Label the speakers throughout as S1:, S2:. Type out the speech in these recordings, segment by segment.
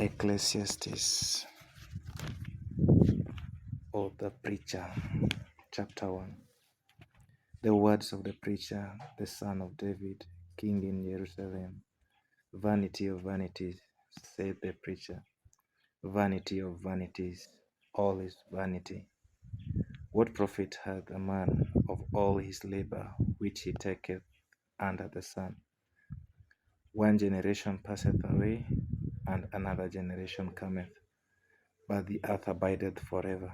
S1: Ecclesiastes, or the Preacher, chapter 1. The words of the preacher, the son of David, king in Jerusalem. Vanity of vanities, said the preacher. Vanity of vanities, all is vanity. What profit hath a man of all his labor which he taketh under the sun? One generation passeth away, and another generation cometh, but the earth abideth forever.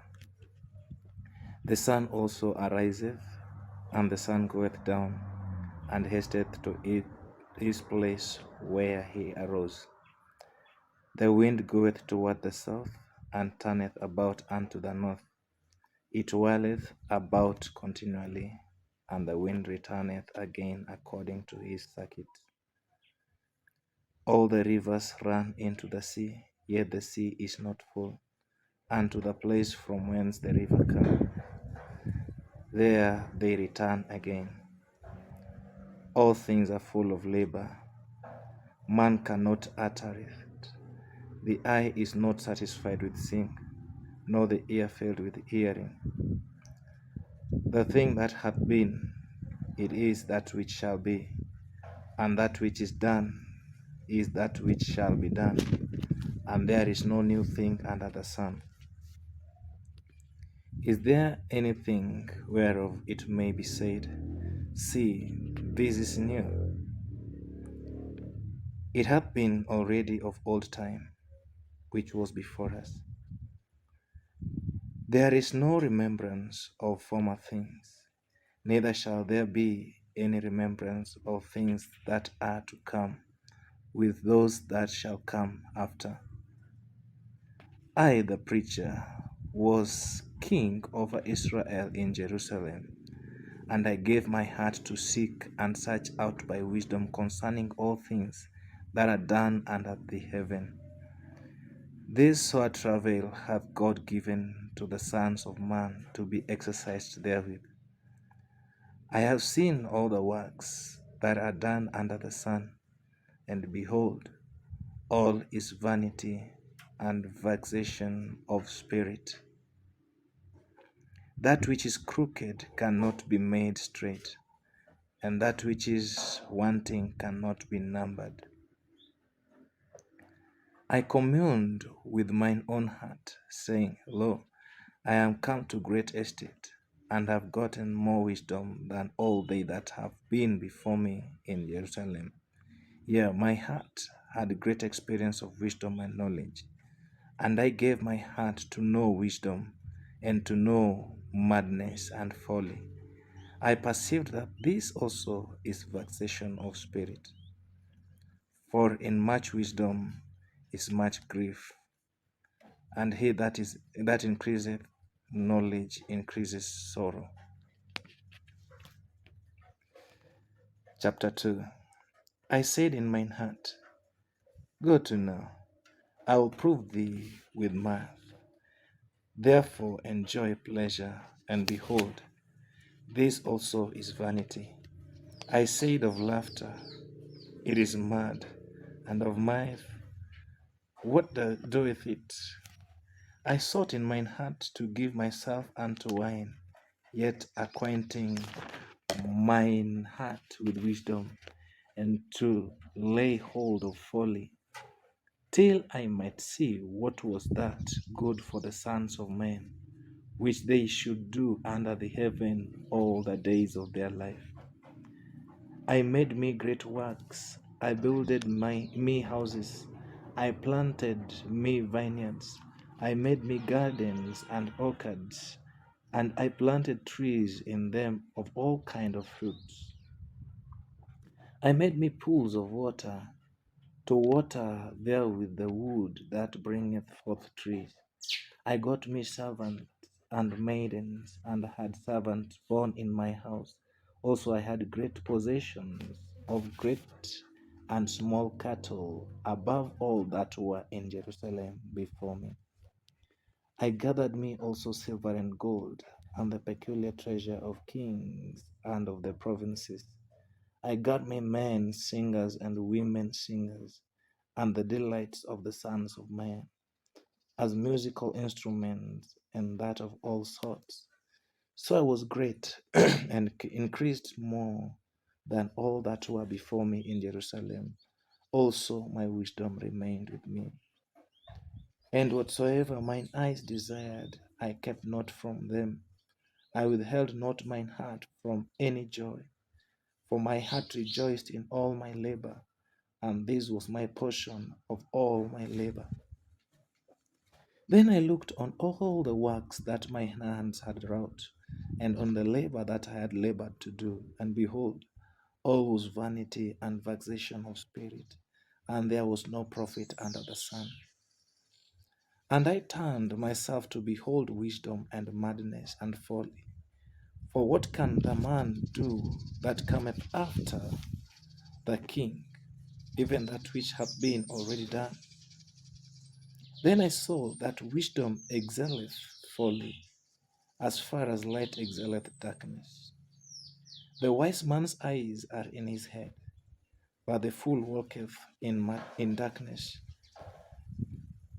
S1: The sun also ariseth, and the sun goeth down, and hasteth to his place where he arose. The wind goeth toward the south, and turneth about unto the north. It whirleth about continually, and the wind returneth again according to his circuit. All the rivers run into the sea, yet the sea is not full, unto the place from whence the river cometh. There they return again. All things are full of labor. Man cannot utter it. The eye is not satisfied with seeing, nor the ear filled with hearing. The thing that hath been, it is that which shall be, and that which is done is that which shall be done, and there is no new thing under the sun. Is there anything whereof it may be said, See, this is new? It hath been already of old time, which was before us. There is no remembrance of former things, neither shall there be any remembrance of things that are to come with those that shall come after. I, the preacher, was king over Israel in Jerusalem, and I gave my heart to seek and search out by wisdom concerning all things that are done under the heaven. This sore travail hath God given to the sons of man to be exercised therewith. I have seen all the works that are done under the sun, and behold, all is vanity and vexation of spirit. That which is crooked cannot be made straight, and that which is wanting cannot be numbered. I communed with mine own heart, saying, Lo, I am come to great estate, and have gotten more wisdom than all they that have been before me in Jerusalem. Yea, my heart had great experience of wisdom and knowledge, and I gave my heart to know wisdom, and to know madness and folly. I perceived that this also is vexation of spirit. For in much wisdom is much grief, and he that increaseth knowledge increases sorrow. Chapter 2. I said in mine heart, Go to now, I will prove thee with mirth. Therefore enjoy pleasure, and behold, this also is vanity. I said of laughter, It is mad, and of mirth, what doeth it? I sought in mine heart to give myself unto wine, yet acquainting mine heart with wisdom, and to lay hold of folly, till I might see what was that good for the sons of men, which they should do under the heaven all the days of their life. I made me great works, I builded me houses, I planted me vineyards, I made me gardens and orchards, and I planted trees in them of all kind of fruits. I made me pools of water, to water therewith the wood that bringeth forth trees. I got me servants and maidens, and had servants born in my house. Also I had great possessions of great and small cattle, above all that were in Jerusalem before me. I gathered me also silver and gold, and the peculiar treasure of kings and of the provinces. I got me men singers and women singers, and the delights of the sons of men, as musical instruments and that of all sorts. So I was great and increased more than all that were before me in Jerusalem. Also my wisdom remained with me. And whatsoever mine eyes desired, I kept not from them. I withheld not mine heart from any joy, for my heart rejoiced in all my labor, and this was my portion of all my labor. Then I looked on all the works that my hands had wrought, and on the labor that I had labored to do, and behold, all was vanity and vexation of spirit, and there was no profit under the sun. And I turned myself to behold wisdom and madness and folly. For what can the man do that cometh after the king, even that which hath been already done? Then I saw that wisdom excelleth folly, as far as light excelleth darkness. The wise man's eyes are in his head, but the fool walketh in darkness.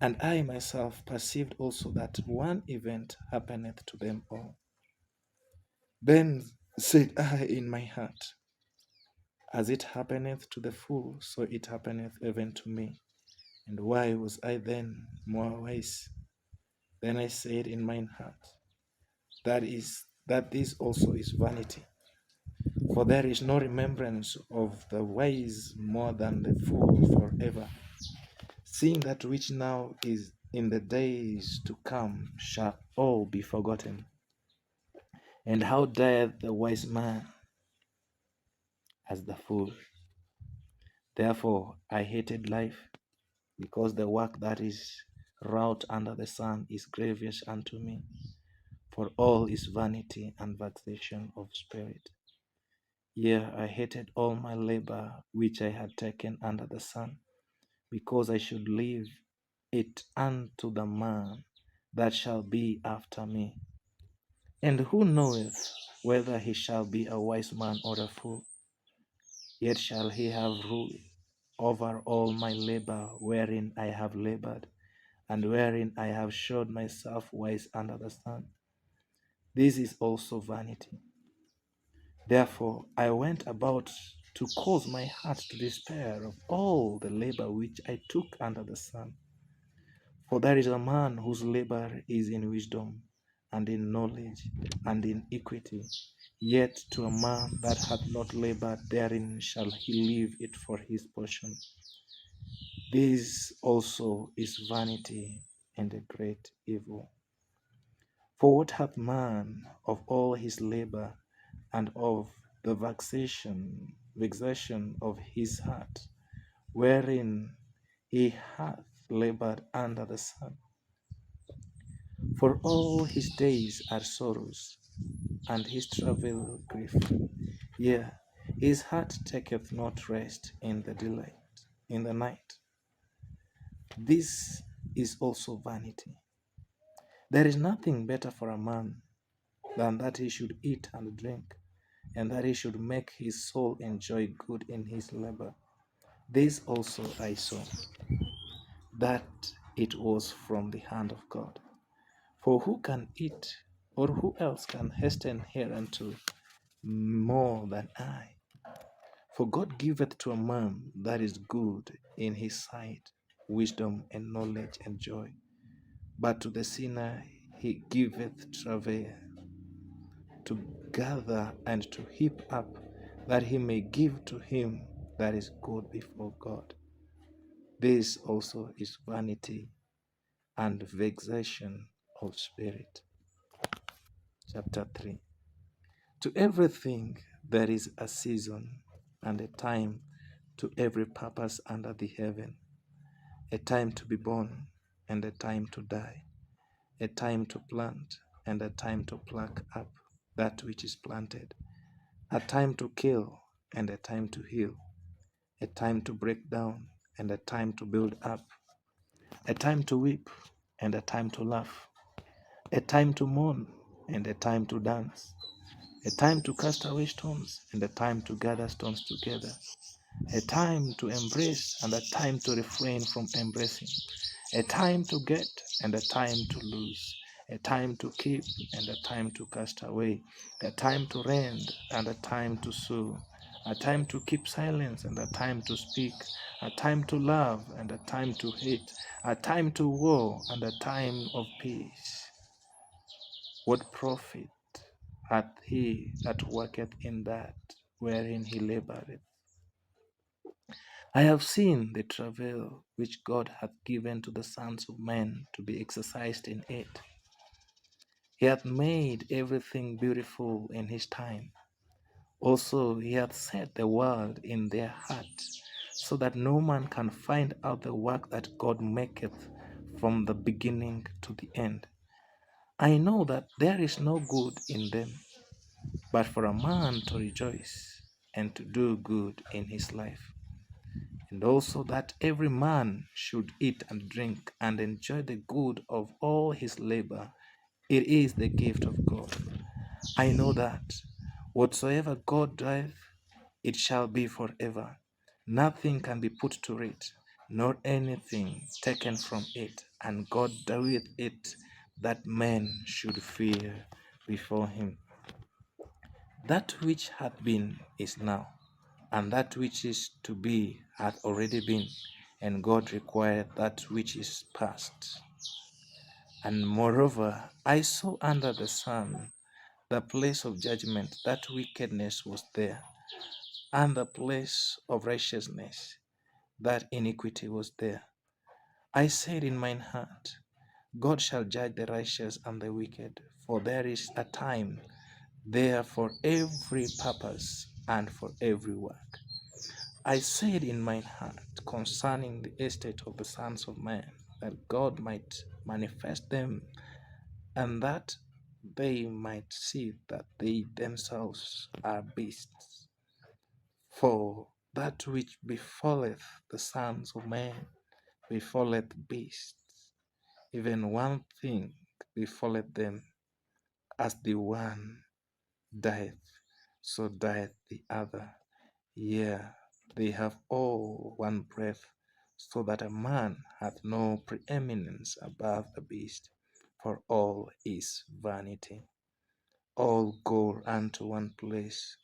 S1: And I myself perceived also that one event happeneth to them all. Then said I in my heart, as it happeneth to the fool, so it happeneth even to me. And why was I then more wise? Then I said in mine heart, that this also is vanity. For there is no remembrance of the wise more than the fool forever. Seeing that which now is in the days to come shall all be forgotten. And how dieth the wise man as the fool? Therefore I hated life, because the work that is wrought under the sun is grievous unto me. For all is vanity and vexation of spirit. Yea, I hated all my labor which I had taken under the sun, because I should leave it unto the man that shall be after me. And who knoweth whether he shall be a wise man or a fool? Yet shall he have rule over all my labor wherein I have labored, and wherein I have showed myself wise under the sun. This is also vanity. Therefore I went about to cause my heart to despair of all the labor which I took under the sun. For there is a man whose labor is in wisdom, and in knowledge, and in equity. Yet to a man that hath not labored therein shall he leave it for his portion. This also is vanity and a great evil. For what hath man of all his labor, and of the vexation of his heart, wherein he hath labored under the sun? For all his days are sorrows, and his travail grief. Yea, his heart taketh not rest in the night. This is also vanity. There is nothing better for a man than that he should eat and drink, and that he should make his soul enjoy good in his labor. This also I saw, that it was from the hand of God. For who can eat, or who else can hasten hereunto more than I? For God giveth to a man that is good in his sight wisdom and knowledge and joy. But to the sinner he giveth travail, to gather and to heap up, that he may give to him that is good before God. This also is vanity and vexation of spirit. Chapter 3. To everything there is a season and a time to every purpose under the heaven, a time to be born and a time to die, a time to plant and a time to pluck up that which is planted, a time to kill and a time to heal, a time to break down and a time to build up, a time to weep and a time to laugh, a time to mourn and a time to dance, a time to cast away stones and a time to gather stones together, a time to embrace and a time to refrain from embracing, a time to get and a time to lose, a time to keep and a time to cast away, a time to rend and a time to sue, a time to keep silence and a time to speak, a time to love and a time to hate, a time to war and a time of peace. What profit hath he that worketh in that wherein he laboureth? I have seen the travail which God hath given to the sons of men to be exercised in it. He hath made everything beautiful in his time. Also, he hath set the world in their hearts, so that no man can find out the work that God maketh from the beginning to the end. I know that there is no good in them, but for a man to rejoice and to do good in his life, and also that every man should eat and drink and enjoy the good of all his labor. It is the gift of God. I know that whatsoever God doeth, it shall be forever. Nothing can be put to it, nor anything taken from it. And God doeth it that men should fear before him. That which hath been is now, and that which is to be hath already been, and God required that which is past. And moreover, I saw under the sun the place of judgment, that wickedness was there, and the place of righteousness, that iniquity was there. I said in mine heart, God shall judge the righteous and the wicked, for there is a time there for every purpose and for every work. I said in mine heart concerning the estate of the sons of men, that God might manifest them, and that they might see that they themselves are beasts. For that which befalleth the sons of men befalleth beasts, even one thing befalleth them, as the one dieth, so dieth the other. Yea, they have all one breath, so that a man hath no preeminence above the beast, for all is vanity. All go unto one place,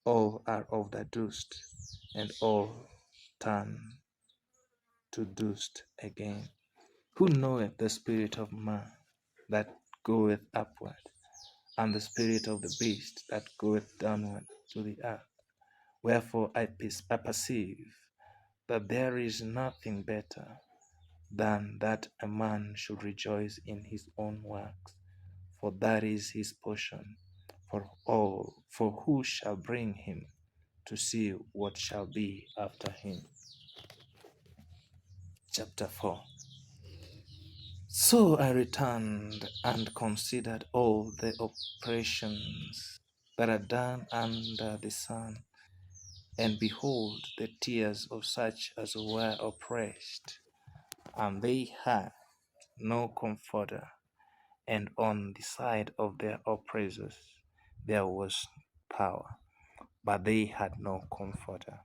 S1: all are of the dust, and all turn to dust again. Who knoweth the spirit of man that goeth upward, and the spirit of the beast that goeth downward to the earth? Wherefore I perceive that there is nothing better than that a man should rejoice in his own works, for that is his portion. For who shall bring him to see what shall be after him? Chapter 4. So I returned and considered all the oppressions that are done under the sun, and behold, the tears of such as were oppressed, and they had no comforter, and on the side of their oppressors there was power, but they had no comforter.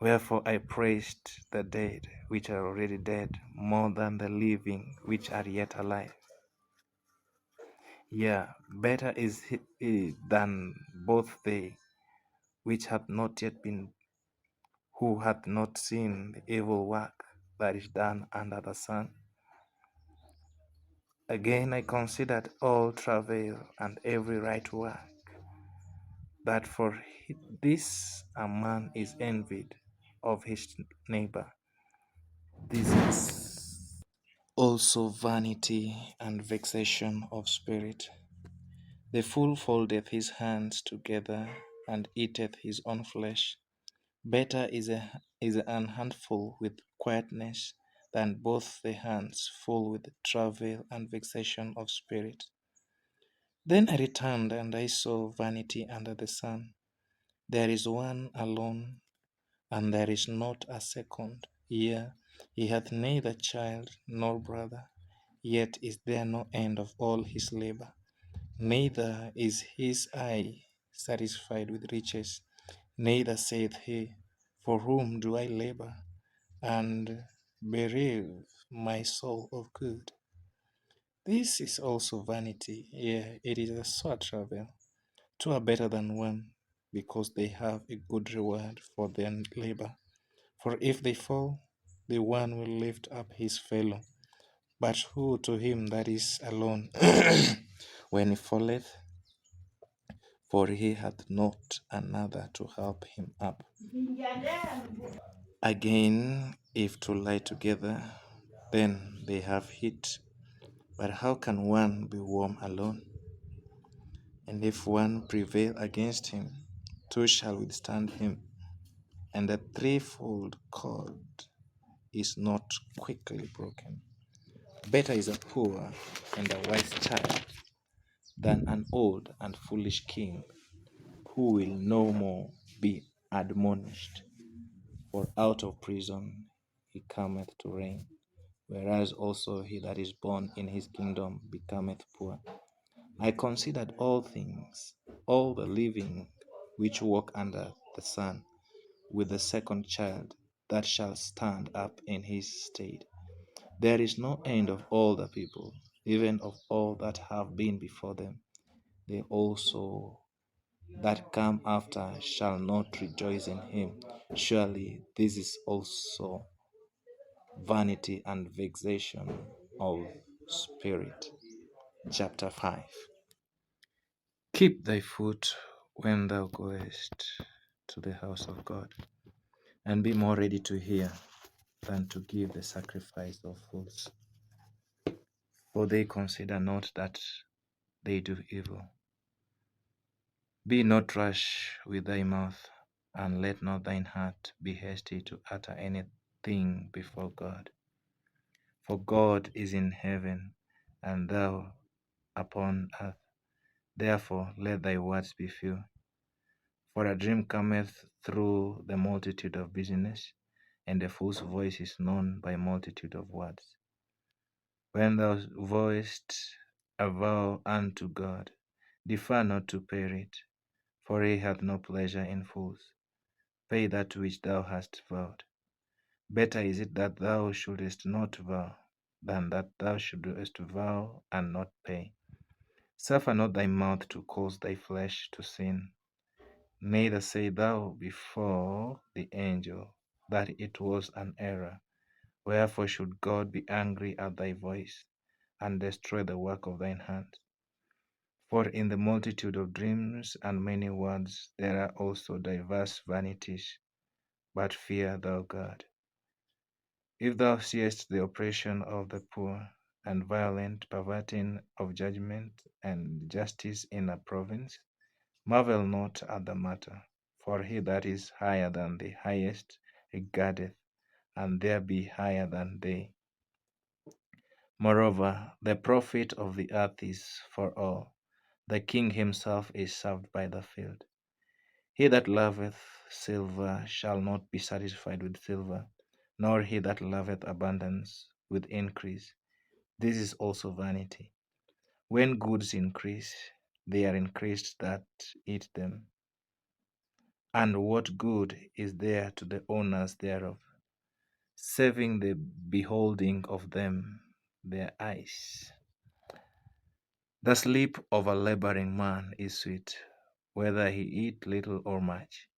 S1: Wherefore I praised the dead which are already dead more than the living which are yet alive. Yea, better is he than both they which have not yet been, who hath not seen the evil work that is done under the sun. Again I considered all travail and every right work, that for this a man is envied of his neighbor. This is also vanity and vexation of spirit. The fool foldeth his hands together and eateth his own flesh. Better is an handful with quietness than both the hands full with travail and vexation of spirit. Then I returned, and I saw vanity under the sun. There is one alone, and there is not a second. Yea, he hath neither child nor brother, yet is there no end of all his labor. Neither is his eye satisfied with riches, Neither saith he, For whom do I labor, and bereave my soul of good? This is also vanity, yea, it is a sore travel. Two are better than one, because they have a good reward for their labor. For if they fall, the one will lift up his fellow. But who to him that is alone when he falleth? For he hath not another to help him up. Again, if two lie together, then they have heat. But how can one be warm alone? And if one prevail against him, two shall withstand him. And the threefold cord is not quickly broken. Better is a poor and a wise child than an old and foolish king, who will no more be admonished. For out of prison he cometh to reign, whereas also he that is born in his kingdom becometh poor. I considered all things, all the living which walk under the sun, with the second child that shall stand up in his stead. There is no end of all the people, even of all that have been before them. They also that come after shall not rejoice in him. Surely this is also vanity and vexation of spirit. Chapter 5. Keep thy foot when thou goest to the house of God, and be more ready to hear than to give the sacrifice of fools. For they consider not that they do evil. Be not rash with thy mouth, and let not thine heart be hasty to utter anything before God. For God is in heaven, and thou upon earth. Therefore let thy words be few. For a dream cometh through the multitude of business, and a fool's voice is known by multitude of words. When thou voicest a vow unto God, defer not to pay it, for he hath no pleasure in fools. Pay that which thou hast vowed. Better is it that thou shouldest not vow, than that thou shouldest vow and not pay. Suffer not thy mouth to cause thy flesh to sin. Neither say thou before the angel that it was an error. Wherefore should God be angry at thy voice, and destroy the work of thine hands? For in the multitude of dreams and many words there are also diverse vanities. But fear thou God. If thou seest the oppression of the poor, and violent perverting of judgment and justice in a province, marvel not at the matter, for he that is higher than the highest regardeth, and there be higher than they. Moreover, the profit of the earth is for all. The king himself is served by the field. He that loveth silver shall not be satisfied with silver, nor he that loveth abundance with increase. This is also vanity. When goods increase, they are increased that eat them. And what good is there to the owners thereof, saving the beholding of them their eyes? The sleep of a laboring man is sweet, whether he eat little or much,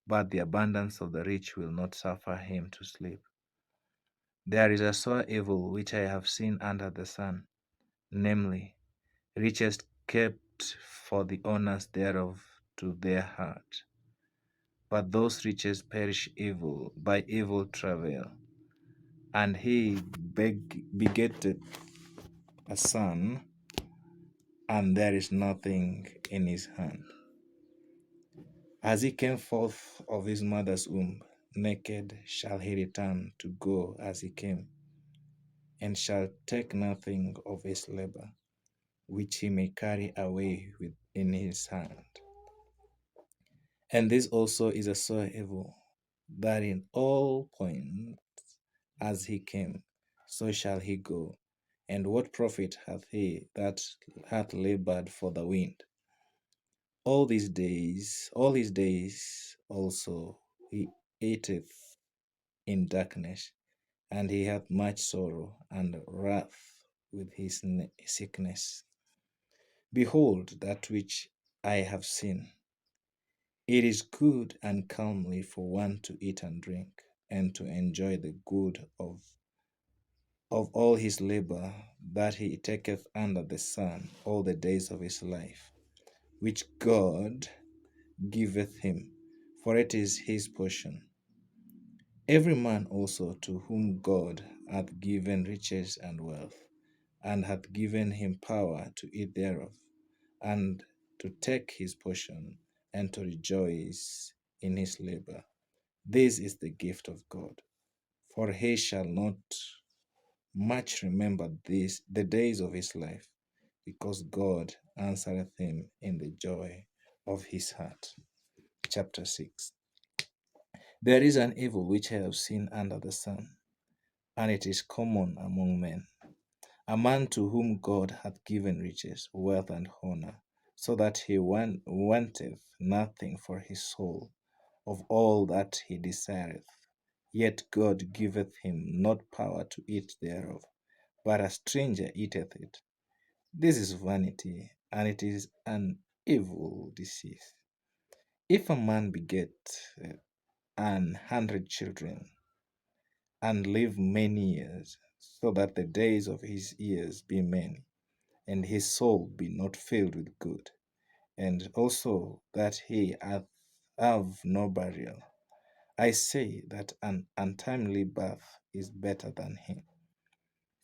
S1: but the abundance of the rich will not suffer him to sleep. There is a sore evil which I have seen under the sun, namely, riches kept for the owners thereof to their heart. But those riches perish evil by evil travail. And he begetteth a son, and there is nothing in his hand. As he came forth of his mother's womb, naked shall he return to go as he came, and shall take nothing of his labor, which he may carry away in his hand. And this also is a sore evil, that in all points as he came, so shall he go. And what profit hath he that hath labored for the wind? all his days also he ateth in darkness, and he hath much sorrow and wrath with his sickness. Behold, that which I have seen, it is good and calmly for one to eat and drink, and to enjoy the good of all his labor that he taketh under the sun all the days of his life, which God giveth him, for it is his portion. Every man also to whom God hath given riches and wealth, and hath given him power to eat thereof, and to take his portion, and to rejoice in his labor. This is the gift of God. For he shall not much remember the days of his life, because God answereth him in the joy of his heart. Chapter 6. There is an evil which I have seen under the sun, and it is common among men, a man to whom God hath given riches, wealth, and honor, so that he wanteth nothing for his soul of all that he desireth. Yet God giveth him not power to eat thereof, but a stranger eateth it. This is vanity, and it is an evil disease. If a man beget 100 children, and live many years, so that the days of his years be many, and his soul be not filled with good, and also that he hath have no burial, I say that an untimely birth is better than him.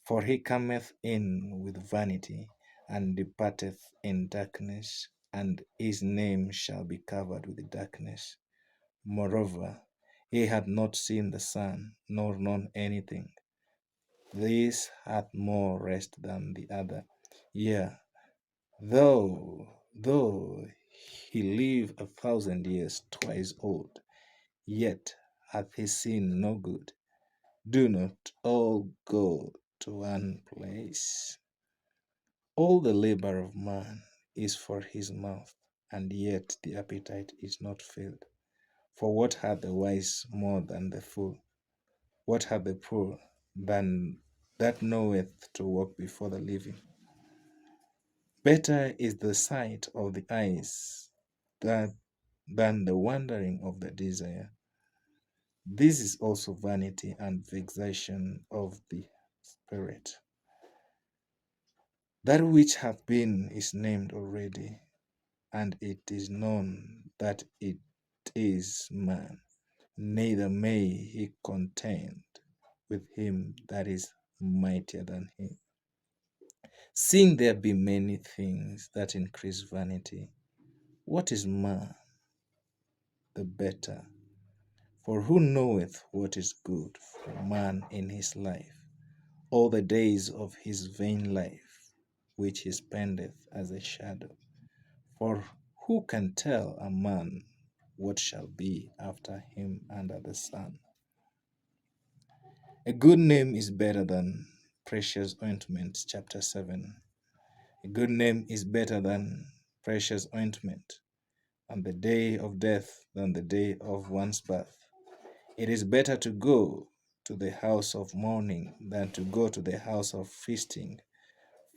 S1: For he cometh in with vanity, and departeth in darkness, and his name shall be covered with darkness. Moreover, he hath not seen the sun, nor known anything. This hath more rest than the other. Yea, though he live 1,000 years twice old, yet hath he seen no good. Do not all go to one place? All the labor of man is for his mouth, and yet the appetite is not filled. For what hath the wise more than the fool? What hath the poor than that knoweth to walk before the living? Better is the sight of the eyes than the wandering of the desire. This is also vanity and vexation of the spirit. That which hath been is named already, and it is known that it is man, neither may he contend with him that is mightier than he. Seeing there be many things that increase vanity, what is man the better? For who knoweth what is good for man in his life, all the days of his vain life, which he spendeth as a shadow? For who can tell a man what shall be after him under the sun? A good name is better than precious ointment. Chapter 7. A good name is better than precious ointment, and the day of death than the day of one's birth. It is better to go to the house of mourning than to go to the house of feasting,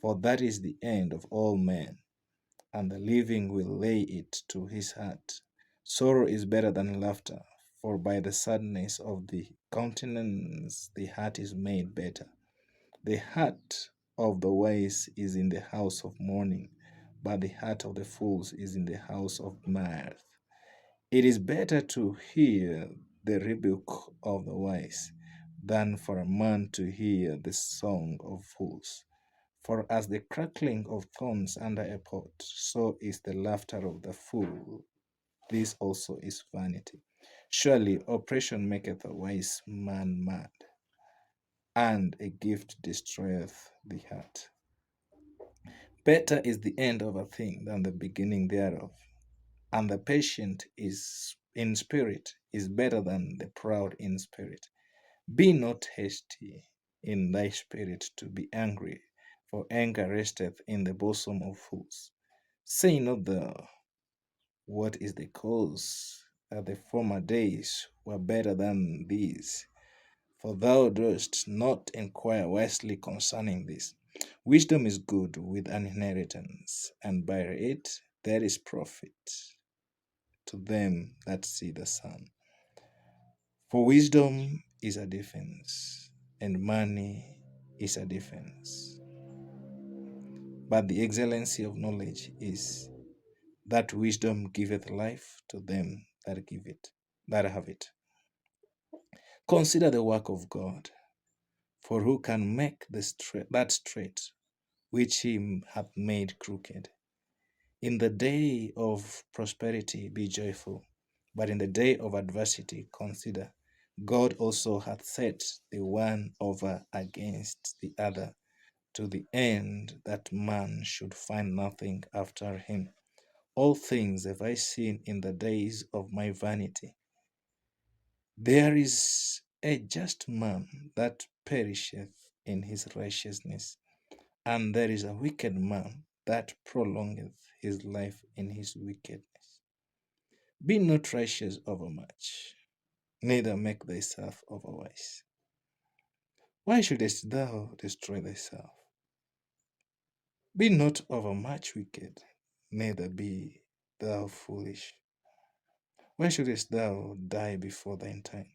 S1: for that is the end of all men, and the living will lay it to his heart. Sorrow is better than laughter, for by the sadness of the countenance the heart is made better. The heart of the wise is in the house of mourning, but the heart of the fools is in the house of mirth. It is better to hear the rebuke of the wise than for a man to hear the song of fools. For as the crackling of thorns under a pot, so is the laughter of the fool. This also is vanity. Surely oppression maketh a wise man mad, and a gift destroyeth the heart. Better is the end of a thing than the beginning thereof, and the patient is in spirit is better than the proud in spirit. Be not hasty in thy spirit to be angry, for anger resteth in the bosom of fools. Say not thou, What is the cause that the former days were better than these? For thou dost not inquire wisely concerning this. Wisdom is good with an inheritance, and by it there is profit to them that see the sun. For wisdom is a defense, and money is a defense. But the excellency of knowledge is that wisdom giveth life to them that give it, that have it. Consider the work of God, for who can make that straight which he hath made crooked? In the day of prosperity be joyful, but in the day of adversity consider. God also hath set the one over against the other, to the end that man should find nothing after him. All things have I seen in the days of my vanity. There is a just man that perisheth in his righteousness, and there is a wicked man that prolongeth his life in his wickedness. Be not righteous overmuch, neither make thyself overwise. Why shouldest thou destroy thyself? Be not overmuch wicked, neither be thou foolish. Why shouldest thou die before thine time?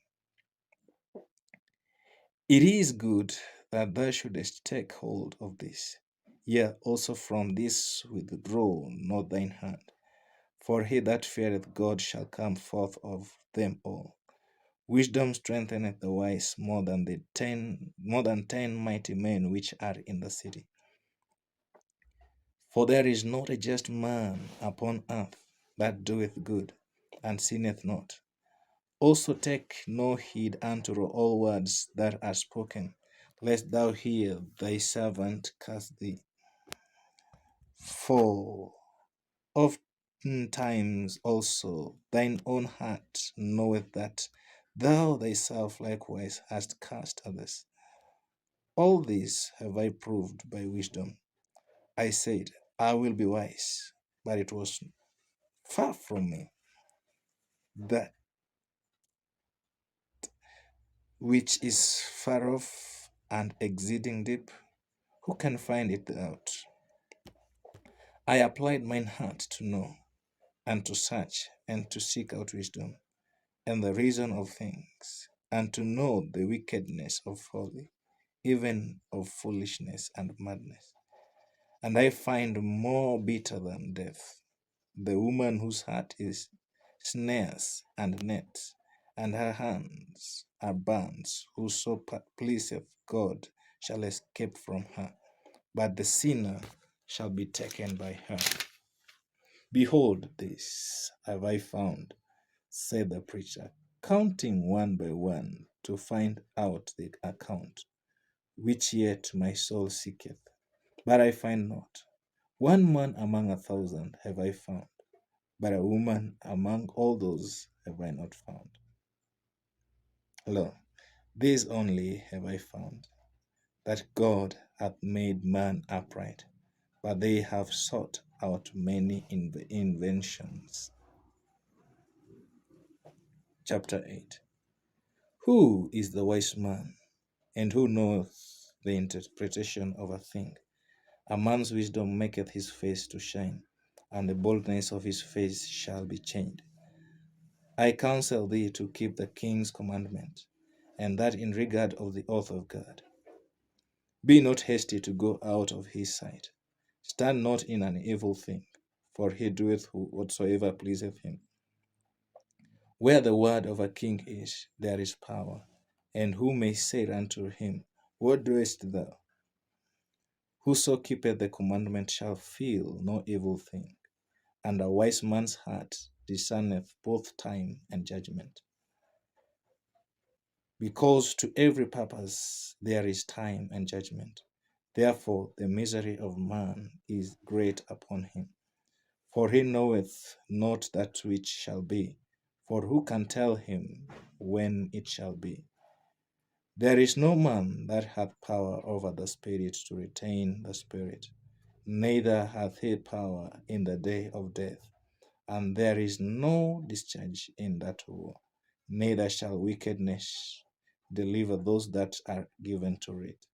S1: It is good that thou shouldest take hold of this. Yea, also from this withdraw not thine hand. For he that feareth God shall come forth of them all. Wisdom strengtheneth the wise more than 10 mighty men which are in the city. For there is not a just man upon earth that doeth good, and sinneth not. Also take no heed unto all words that are spoken, lest thou hear thy servant curse thee. For oftentimes also thine own heart knoweth that thou thyself likewise hast cursed others. All this have I proved by wisdom. I said, I will be wise, but it was far from me. That which is far off and exceeding deep, who can find it out? I applied mine heart to know, and to search, and to seek out wisdom, and the reason of things, and to know the wickedness of folly, even of foolishness and madness. And I find more bitter than death the woman whose heart is snares and nets, and her hands are bands, whoso pleaseth God shall escape from her, but the sinner shall be taken by her. Behold, this have I found, said the preacher, counting one by one to find out the account, which yet my soul seeketh, but I find not. One man among 1,000 have I found, but a woman among all those have I not found. Lo, this only have I found, that God hath made man upright, but they have sought out many inventions. Chapter 8. Who is the wise man, and who knoweth the interpretation of a thing? A man's wisdom maketh his face to shine, and the boldness of his face shall be changed. I counsel thee to keep the king's commandment, and that in regard of the oath of God. Be not hasty to go out of his sight. Stand not in an evil thing, for he doeth whatsoever pleaseth him. Where the word of a king is, there is power. And who may say unto him, what doest thou? Whoso keepeth the commandment shall feel no evil thing, and a wise man's heart discerneth both time and judgment. Because to every purpose there is time and judgment. Therefore the misery of man is great upon him. For he knoweth not that which shall be, for who can tell him when it shall be? There is no man that hath power over the spirit to retain the spirit, neither hath he power in the day of death. and there is no discharge in that war, neither shall wickedness deliver those that are given to it.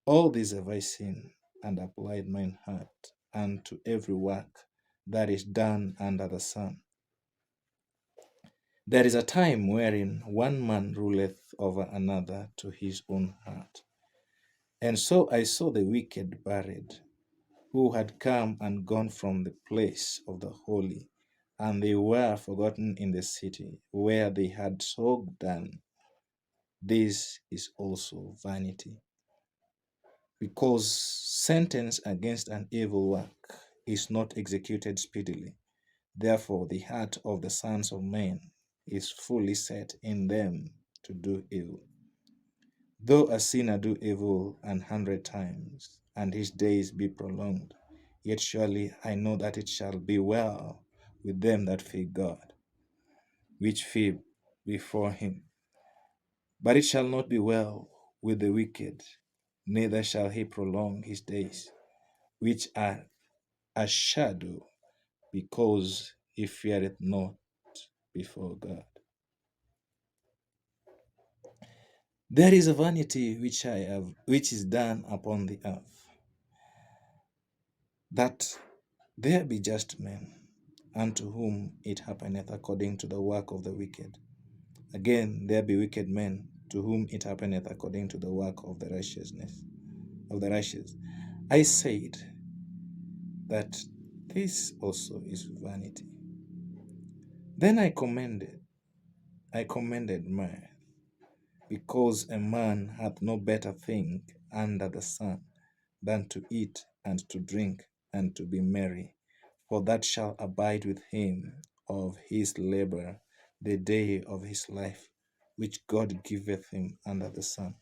S1: All these have I seen, and applied mine heart unto every work that is done under the sun. There is a time wherein one man ruleth over another to his own heart. And so I saw the wicked buried, who had come and gone from the place of the holy, and they were forgotten in the city where they had so done. This is also vanity, because sentence against an evil work is not executed speedily. Therefore, the heart of the sons of men is fully set in them to do evil. Though a sinner do evil 100 times, and his days be prolonged, yet surely I know that it shall be well with them that fear God, which fear before him. But it shall not be well with the wicked, neither shall he prolong his days, which are a shadow, because he feareth not before God. There is a vanity which is done upon the earth, that there be just men, unto whom it happeneth according to the work of the wicked. Again, there be wicked men, to whom it happeneth according to the work of the righteous. I said that this also is vanity. Then I commended mirth, because a man hath no better thing under the sun than to eat and to drink and to be merry, for that shall abide with him of his labor the day of his life, which God giveth him under the sun.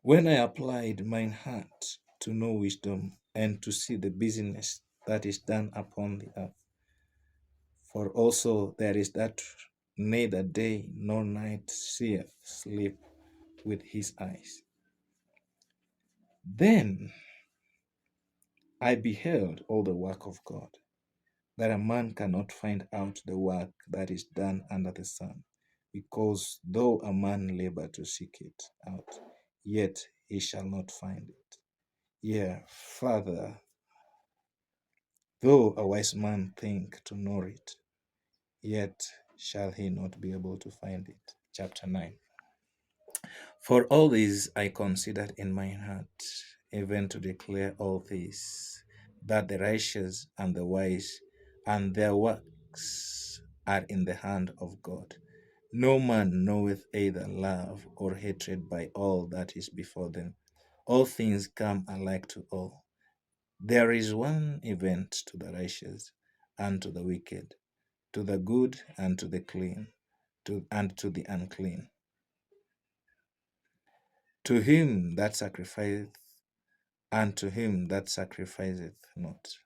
S1: When I applied mine heart to know wisdom, and to see the business that is done upon the earth, for also there is that neither day nor night seeth sleep with his eyes. Then I beheld all the work of God, that a man cannot find out the work that is done under the sun, because though a man labor to seek it out, yet he shall not find it. Yea, further, though a wise man think to know it, yet shall he not be able to find it. Chapter 9. For all these I considered in my heart, even to declare all things, that the righteous and the wise and their works are in the hand of God. No man knoweth either love or hatred by all that is before them. All things come alike to all. There is one event to the righteous and to the wicked, to the good and to the clean, and to the unclean. To him that sacrificeth and to him that sacrificeth not,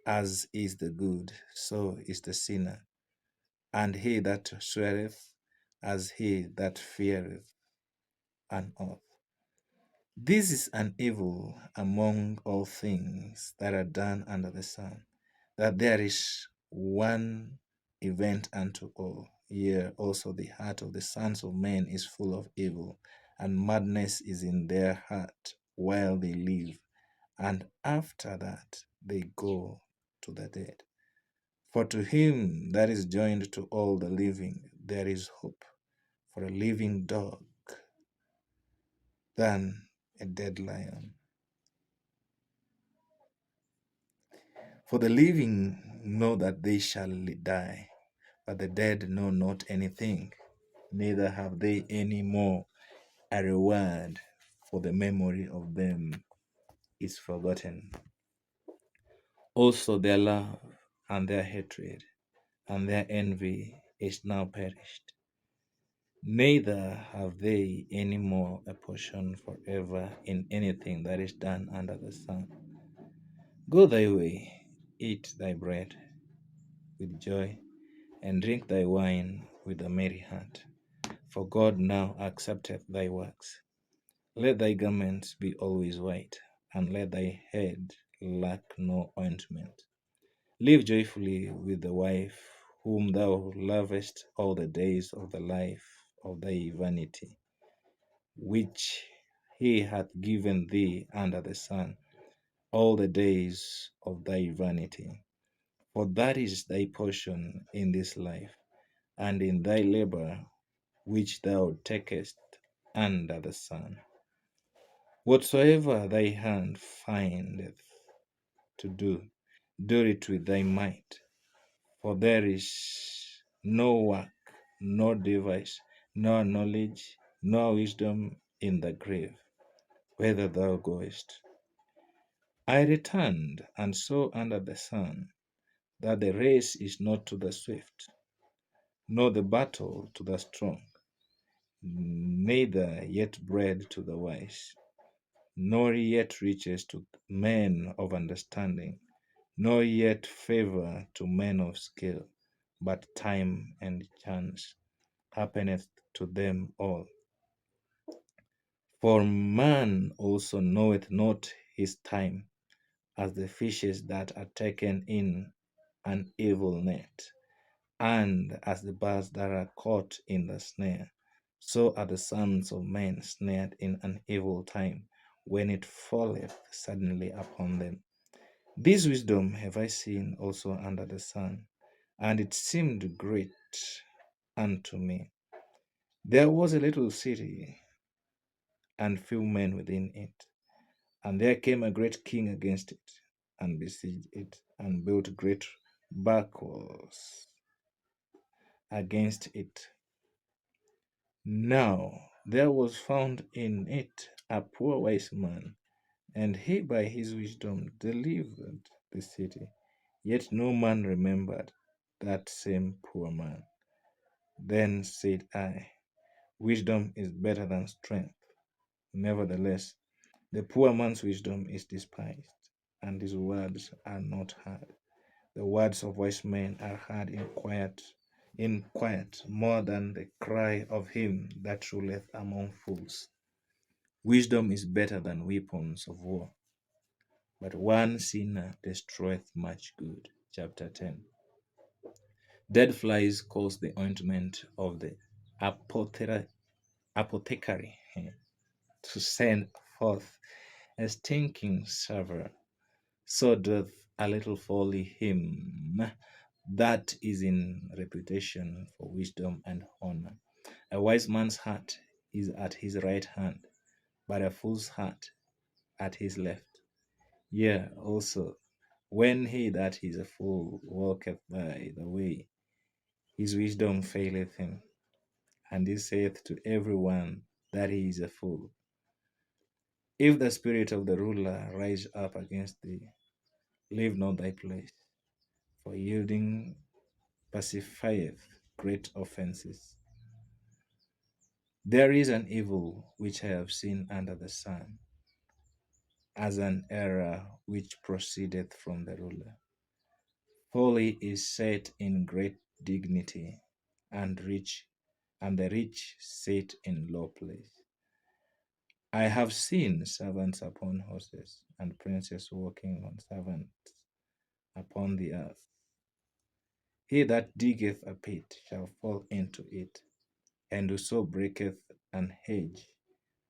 S1: as is the good, so is the sinner, and he that sweareth, as he that feareth an oath. This is an evil among all things that are done under the sun, that there is one event unto all. Yea, also the heart of the sons of men is full of evil, and madness is in their heart while they live, and after that they go to the dead. For to him that is joined to all the living, there is hope for a living dog than a dead lion. For the living know that they shall die, but the dead know not anything, neither have they any more a reward, for the memory of them is forgotten. Also their love and their hatred and their envy is now perished. Neither have they any more a portion forever in anything that is done under the sun. Go thy way, eat thy bread with joy, and drink thy wine with a merry heart. For God now accepteth thy works. Let thy garments be always white, and let thy head lack no ointment. Live joyfully with the wife whom thou lovest all the days of the life of thy vanity, which he hath given thee under the sun, all the days of thy vanity. For that is thy portion in this life, and in thy labor which thou takest under the sun. Whatsoever thy hand findeth to do, do it with thy might. For there is no work, nor device, nor knowledge, nor wisdom in the grave, whither thou goest. I returned and saw under the sun that the race is not to the swift, nor the battle to the strong, neither yet bread to the wise, nor yet riches to men of understanding, nor yet favor to men of skill, but time and chance happeneth to them all. For man also knoweth not his time, as the fishes that are taken in an evil net, and as the birds that are caught in the snare. So are the sons of men snared in an evil time, when it falleth suddenly upon them. This wisdom have I seen also under the sun, and it seemed great unto me. There was a little city, and few men within it. And there came a great king against it, and besieged it, and built great bulwarks against it. Now there was found in it a poor wise man, and he by his wisdom delivered the city. Yet no man remembered that same poor man. Then said I, wisdom is better than strength. Nevertheless, the poor man's wisdom is despised, and his words are not heard. The words of wise men are heard in quiet, more than the cry of him that ruleth among fools. Wisdom is better than weapons of war, but one sinner destroyeth much good. Chapter 10. Dead flies cause the ointment of the apothecary to send forth a stinking savour. So doth a little folly him that is in reputation for wisdom and honor. A wise man's heart is at his right hand, but a fool's heart at his left. Yea, also, when he that is a fool walketh by the way, his wisdom faileth him, and he saith to every one that he is a fool. If the spirit of the ruler rise up against thee, leave not thy place, for yielding pacifieth great offenses. There is an evil which I have seen under the sun, as an error which proceedeth from the ruler. Folly is set in great dignity, and the rich sit in low place. I have seen servants upon horses, and princes walking on servants upon the earth. He that diggeth a pit shall fall into it, and whoso breaketh an hedge,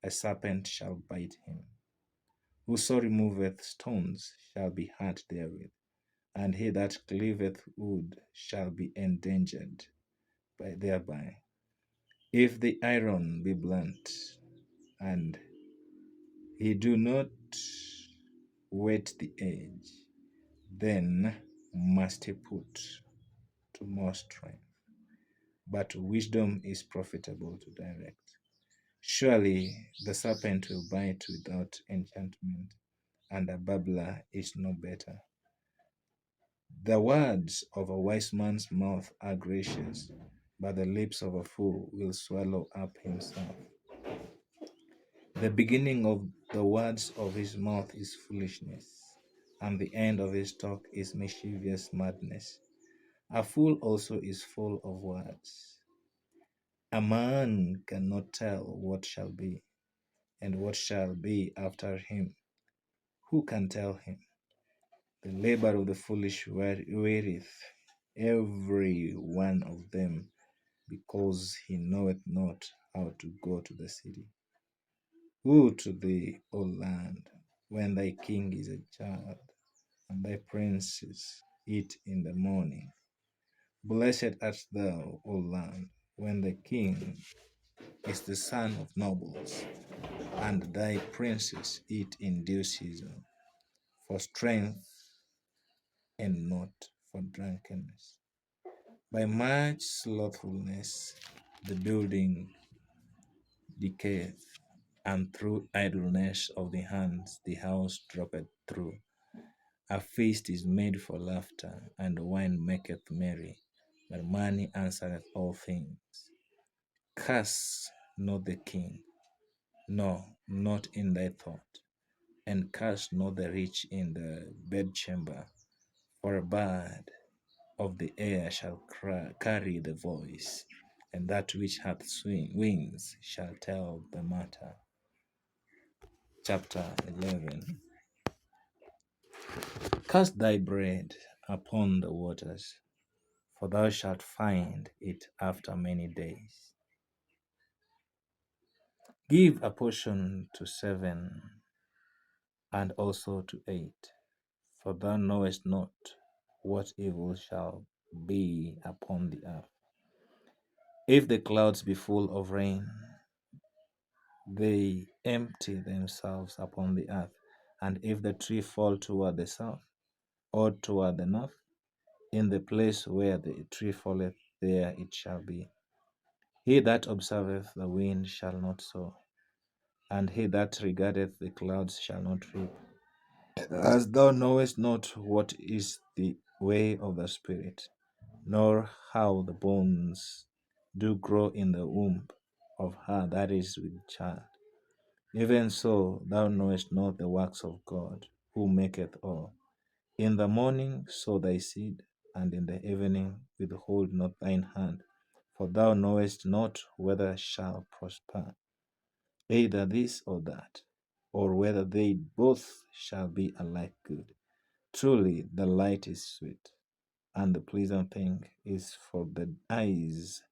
S1: a serpent shall bite him. Whoso removeth stones shall be hurt therewith, and he that cleaveth wood shall be endangered thereby. If the iron be blunt, and he do not whet the edge, then must he put to more strength. But wisdom is profitable to direct. Surely the serpent will bite without enchantment, and a babbler is no better. The words of a wise man's mouth are gracious, but the lips of a fool will swallow up himself. The beginning of the words of his mouth is foolishness, and the end of his talk is mischievous madness. A fool also is full of words. A man cannot tell what shall be, and what shall be after him. Who can tell him? The labor of the foolish wearieth every one of them, because he knoweth not how to go to the city. Woe to thee, O land, when thy king is a child, and thy princes eat in the morning. Blessed art thou, O land, when the king is the son of nobles, and thy princes eat in due season, for strength and not for drunkenness. By much slothfulness the building decayeth, and through idleness of the hands the house droppeth through. A feast is made for laughter, and wine maketh merry, but money answereth all things. Curse not the king, no, not in thy thought, and curse not the rich in the bedchamber, for a bird of the air shall carry the voice, and that which hath wings shall tell the matter. Chapter 11. Cast thy bread upon the waters, for thou shalt find it after many days. Give a portion to 7, and also to 8, for thou knowest not what evil shall be upon the earth. If the clouds be full of rain, they empty themselves upon the earth. And if the tree fall toward the south, or toward the north, in the place where the tree falleth, there it shall be. He that observeth the wind shall not sow, and he that regardeth the clouds shall not reap. As thou knowest not what is the way of the Spirit, nor how the bones do grow in the womb of her that is with child, even so thou knowest not the works of God, who maketh all. In the morning sow thy seed, and in the evening withhold not thine hand, for thou knowest not whether shall prosper, either this or that, or whether they both shall be alike good. Truly the light is sweet, and the pleasant thing is for the eyes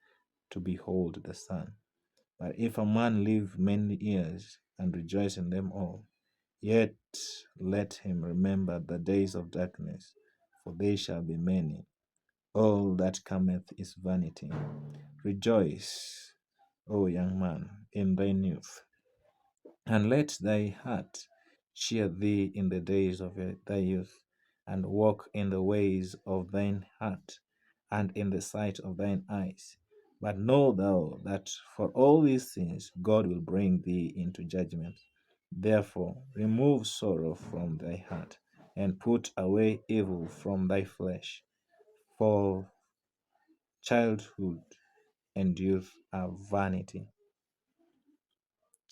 S1: to behold the sun. But if a man live many years, and rejoice in them all, yet let him remember the days of darkness, for they shall be many. All that cometh is vanity. Rejoice, O young man, in thine youth, and let thy heart cheer thee in the days of thy youth, and walk in the ways of thine heart, and in the sight of thine eyes. But know thou that for all these things God will bring thee into judgment. Therefore remove sorrow from thy heart, and put away evil from thy flesh. For childhood and youth are vanity.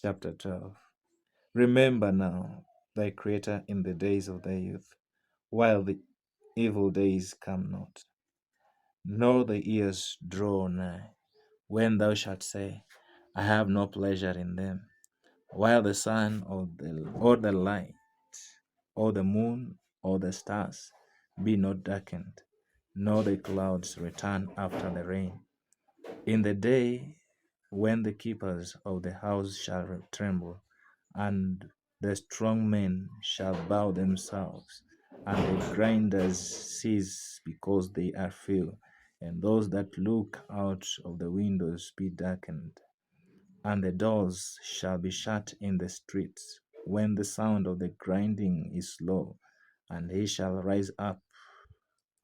S1: Chapter 12. Remember now thy Creator in the days of thy youth, while the evil days come not, nor the years draw nigh, when thou shalt say, I have no pleasure in them, while the sun or the light, or the moon, or the stars be not darkened, nor the clouds return after the rain. In the day when the keepers of the house shall tremble, and the strong men shall bow themselves, and the grinders cease because they are few, and those that look out of the windows be darkened, and the doors shall be shut in the streets, when the sound of the grinding is low, and he shall rise up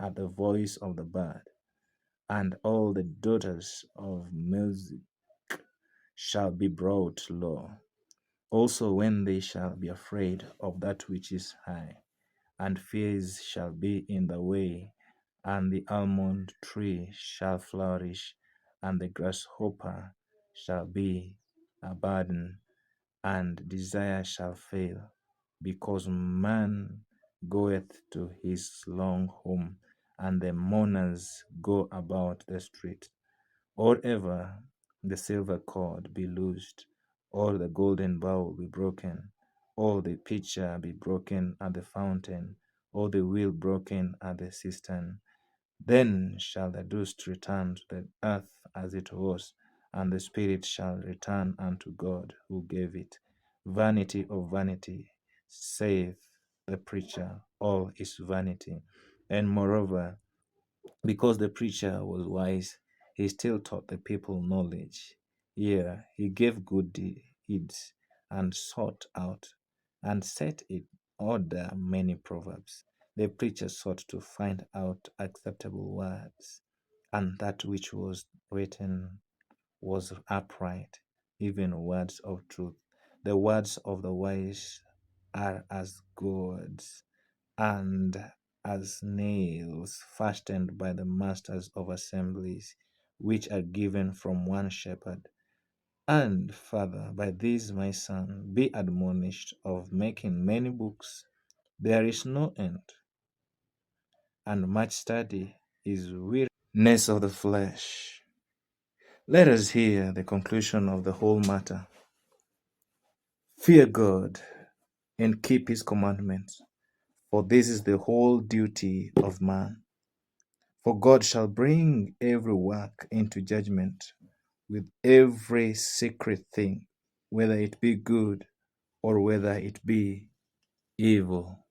S1: at the voice of the bird, and all the daughters of music shall be brought low. Also when they shall be afraid of that which is high, and fears shall be in the way, and the almond tree shall flourish, and the grasshopper shall be a burden, and desire shall fail, because man goeth to his long home, and the mourners go about the street. Or ever the silver cord be loosed, or the golden bowl be broken, or the pitcher be broken at the fountain, or the wheel broken at the cistern. Then shall the dust return to the earth as it was, and the spirit shall return unto God who gave it. Vanity of vanity, saith the preacher, all is vanity. And moreover, because the preacher was wise, he still taught the people knowledge. Yea, he gave good deeds, and sought out, and set in order many proverbs. The preacher sought to find out acceptable words, and that which was written was upright, even words of truth. The words of the wise are as gourds, and as nails fastened by the masters of assemblies, which are given from one shepherd. And further, by this, my son, be admonished of making many books. There is no end, and much study is weariness of the flesh. Let us hear the conclusion of the whole matter. Fear God and keep his commandments, for this is the whole duty of man. For God shall bring every work into judgment with every secret thing, whether it be good or whether it be evil.